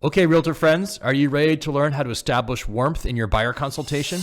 Okay, realtor friends, are you ready to learn how to establish warmth in your buyer consultation?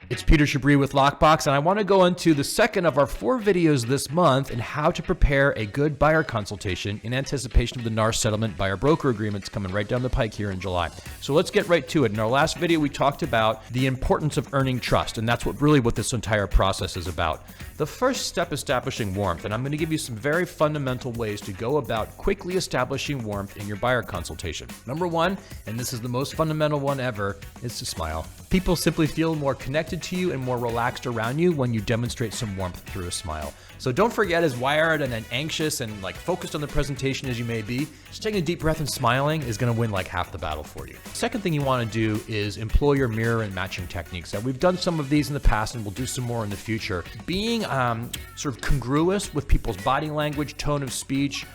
It's Peter Chabris with Lockbox, and I want to go into the second of our 4 videos this month in how to prepare a good buyer consultation in anticipation of the NAR settlement buyer broker agreements coming right down the pike here in July. So let's get right to it. In our last video, we talked about the importance of earning trust, and that's what this entire process is about. The first step, establishing warmth, and I'm going to give you some very fundamental ways to go about quickly establishing warmth in your buyer consultation. Number 1, and this is the most fundamental one ever, is to smile. People simply feel more connected to you and more relaxed around you when you demonstrate some warmth through a smile. So don't forget, as wired and anxious and focused on the presentation as you may be, just taking a deep breath and smiling is going to win half the battle for you. Second thing you want to do is employ your mirror and matching techniques. Now, we've done some of these in the past and we'll do some more in the future. Being sort of congruous with people's body language, tone of speech,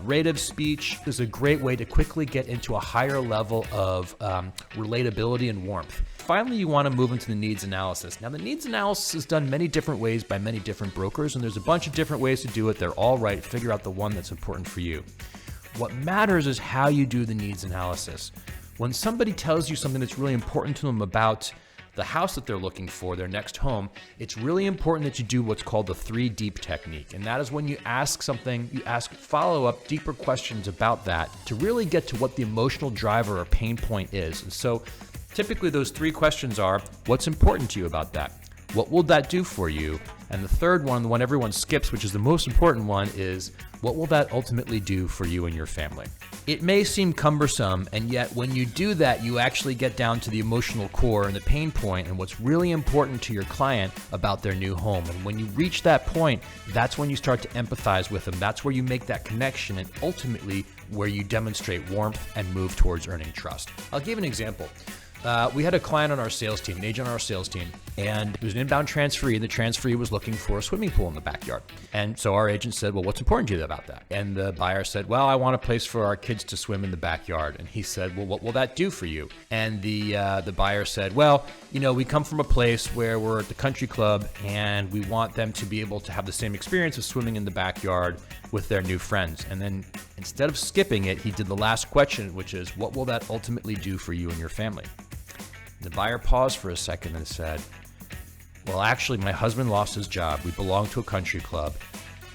rate of speech is a great way to quickly get into a higher level of relatability and warmth. Finally, you want to move into the needs analysis. Now, the needs analysis is done many different ways by many different brokers, and there's a bunch of different ways to do it. They're all right. Figure out the one that's important for you. What matters is how you do the needs analysis. When somebody tells you something that's really important to them about the house that they're looking for, their next home, it's really important that you do what's called the 3 deep technique. And that is when you ask something, you ask follow-up, deeper questions about that to really get to what the emotional driver or pain point is. And so typically those 3 questions are, what's important to you about that? What will that do for you? And the third one, the one everyone skips, which is the most important one, is what will that ultimately do for you and your family? It may seem cumbersome, and yet when you do that, you actually get down to the emotional core and the pain point and what's really important to your client about their new home. And when you reach that point, that's when you start to empathize with them. That's where you make that connection and ultimately where you demonstrate warmth and move towards earning trust. I'll give an example. We had a client on our sales team, an agent on our sales team, and it was an inbound transferee, and the transferee was looking for a swimming pool in the backyard. And so our agent said, well, what's important to you about that? And the buyer said, well, I want a place for our kids to swim in the backyard. And he said, well, what will that do for you? And the buyer said, well, we come from a place where we're at the country club, and we want them to be able to have the same experience of swimming in the backyard with their new friends. And then instead of skipping it, he did the last question, which is, what will that ultimately do for you and your family? The buyer paused for a second and said, well, actually, my husband lost his job. We belong to a country club.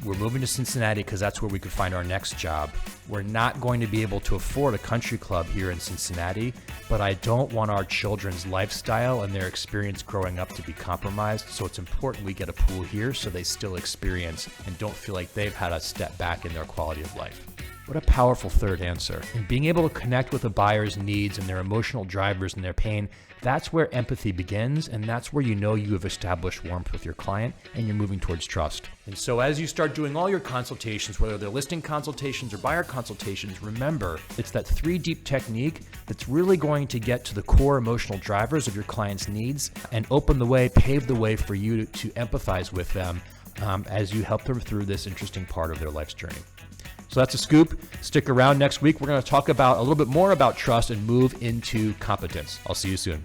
We're moving to Cincinnati because that's where we could find our next job. We're not going to be able to afford a country club here in Cincinnati, but I don't want our children's lifestyle and their experience growing up to be compromised. So it's important we get a pool here so they still experience and don't feel like they've had a step back in their quality of life. What a powerful third answer. And being able to connect with a buyer's needs and their emotional drivers and their pain, that's where empathy begins, and that's where you know you have established warmth with your client and you're moving towards trust. And so as you start doing all your consultations, whether they're listing consultations or buyer consultations, remember, it's that 3 deep technique that's really going to get to the core emotional drivers of your client's needs and open the way, pave the way for you to empathize with them as you help them through this interesting part of their life's journey. So that's a scoop. Stick around next week. We're going to talk about a little bit more about trust and move into competence. I'll see you soon.